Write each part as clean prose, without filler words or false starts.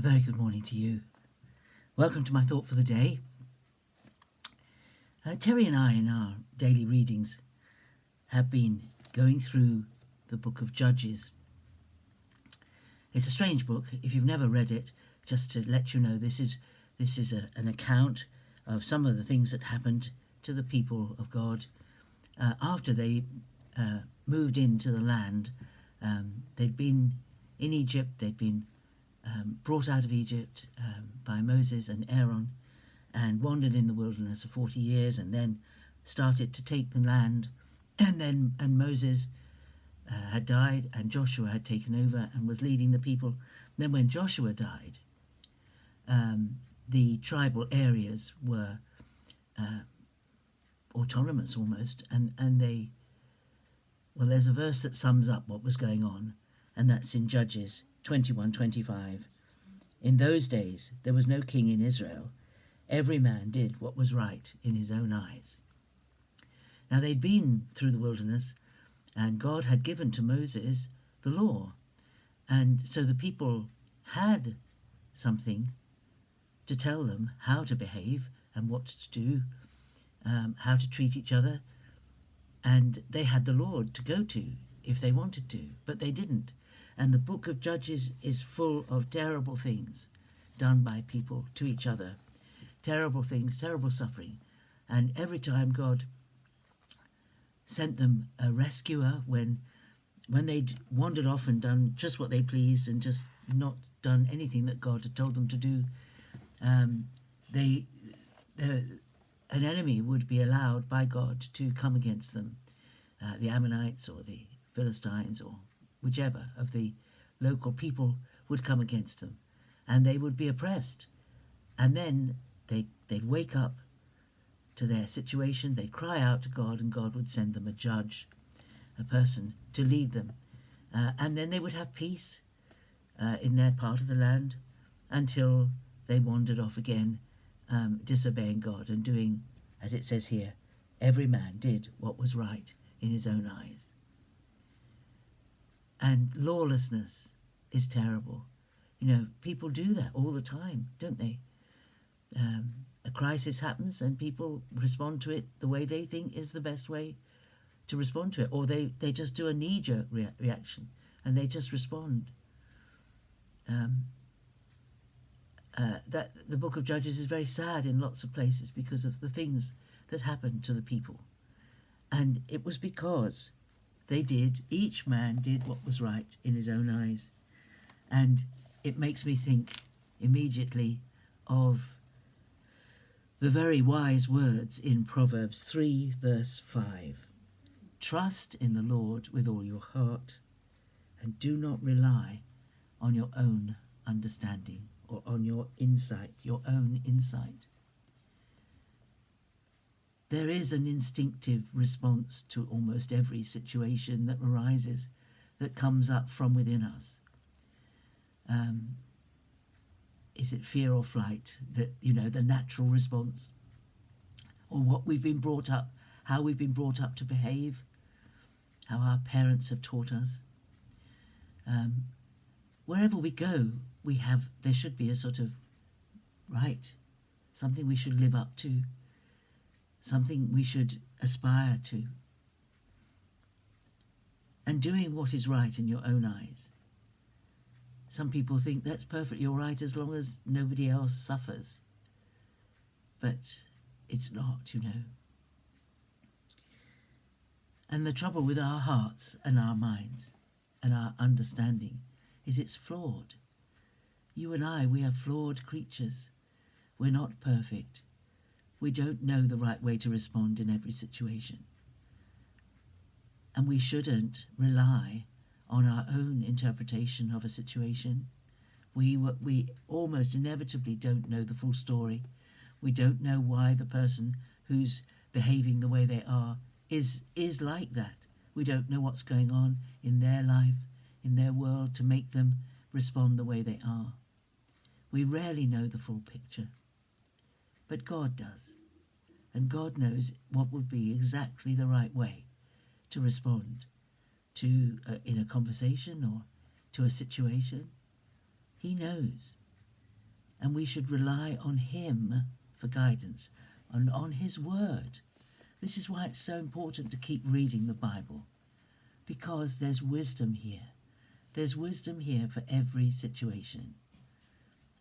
very good morning to you. Welcome to my thought for the day. Terry and I, in our daily readings, have been going through the book of Judges. It's a strange book. If you've never read it, just to let you know, this is an account of some of the things that happened to the people of God after they moved into the land. They'd been in Egypt. They'd been brought out of Egypt by Moses and Aaron, and wandered in the wilderness for 40 years, and then started to take the land. And Moses had died, and Joshua had taken over and was leading the people. Then when Joshua died, the tribal areas were autonomous almost, and they, well, there's a verse that sums up what was going on, and that's in Judges 21:25. In those days there was no king in Israel. Every man did what was right in his own eyes. Now they'd been through the wilderness, and God had given to Moses the law, and so the people had something to tell them how to behave and what to do, how to treat each other, and they had the Lord to go to if they wanted to, but they didn't. And the book of Judges is full of terrible things done by people to each other. Terrible things, terrible suffering. And every time God sent them a rescuer, when they'd wandered off and done just what they pleased and just not done anything that God had told them to do, an enemy would be allowed by God to come against them, the Ammonites or the Philistines or whichever of the local people would come against them, and they would be oppressed. And then they'd wake up to their situation, they'd cry out to God, and God would send them a judge, a person to lead them, and then they would have peace in their part of the land until they wandered off again, disobeying God and doing, as it says here, every man did what was right in his own eyes. And lawlessness is terrible. You know, people do that all the time, don't they? A crisis happens and people respond to it the way they think is the best way to respond to it, or they just do a knee-jerk reaction and they just respond. That the book of Judges is very sad in lots of places because of the things that happened to the people. And it was because each man did what was right in his own eyes. And it makes me think immediately of the very wise words in Proverbs 3 verse 5. Trust in the Lord with all your heart, and do not rely on your own understanding or on your own insight. There is an instinctive response to almost every situation that arises, that comes up from within us. Is it fear or flight? The natural response, or what we've been brought up, how we've been brought up to behave, how our parents have taught us. Wherever we go, there should be a sort of right, something we should live up to, something we should aspire to. And doing what is right in your own eyes. Some people think that's perfectly all right as long as nobody else suffers. But it's not, And the trouble with our hearts and our minds and our understanding is it's flawed. You and I, we are flawed creatures. We're not perfect. We don't know the right way to respond in every situation. And we shouldn't rely on our own interpretation of a situation. We almost inevitably don't know the full story. We don't know why the person who's behaving the way they are is like that. We don't know what's going on in their life, in their world, to make them respond the way they are. We rarely know the full picture. But God does. And God knows what would be exactly the right way to respond to in a conversation or to a situation. He knows. and we should rely on him for guidance and on his word. This is why it's so important to keep reading the Bible, because there's wisdom here. There's wisdom here for every situation.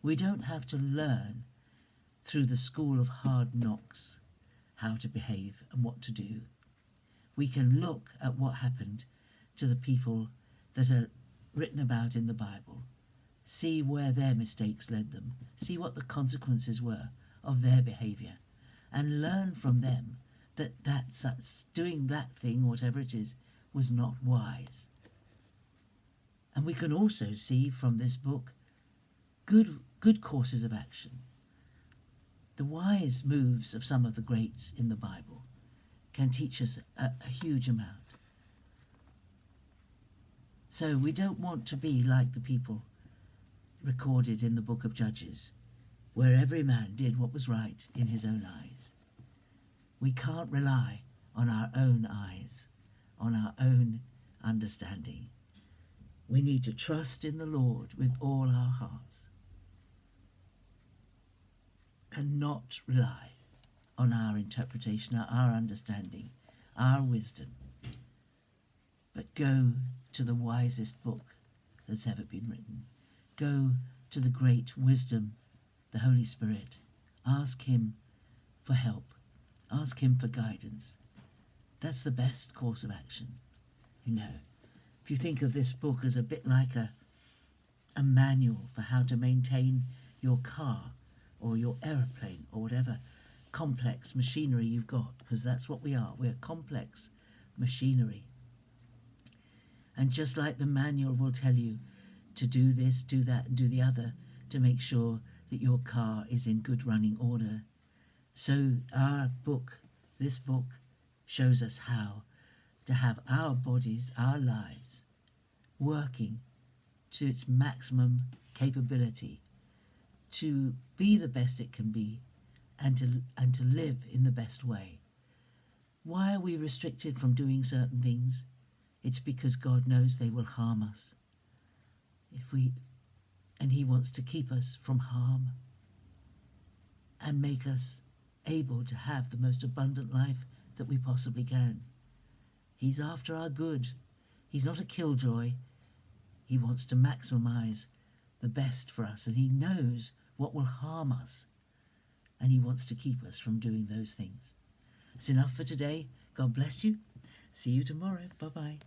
We don't have to learn through the school of hard knocks how to behave and what to do. We can look at what happened to the people that are written about in the Bible, see where their mistakes led them, see what the consequences were of their behaviour, and learn from them that that's doing that thing, whatever it is, was not wise. And we can also see from this book good courses of action. The wise moves of some of the greats in the Bible can teach us a huge amount. So we don't want to be like the people recorded in the book of Judges, where every man did what was right in his own eyes. We can't rely on our own eyes, on our own understanding. We need to trust in the Lord with all our hearts and not rely on our interpretation, our understanding, our wisdom, but go to the wisest book that's ever been written. Go to the great wisdom, the Holy Spirit. Ask him for help. Ask him for guidance. That's the best course of action. You know, if you think of this book as a bit like a manual for how to maintain your car or your aeroplane or whatever complex machinery you've got, because that's what we are. We're complex machinery. And just like the manual will tell you to do this, do that, and do the other to make sure that your car is in good running order, so our book, this book, shows us how to have our bodies, our lives, working to its maximum capability, to be the best it can be, and to live in the best way. Why are we restricted from doing certain things? It's because God knows they will harm us. And he wants to keep us from harm and make us able to have the most abundant life that we possibly can. He's after our good. He's not a killjoy. He wants to maximize the best for us, and he knows what will harm us, and he wants to keep us from doing those things. That's enough for today. God bless you. See you tomorrow. Bye-bye.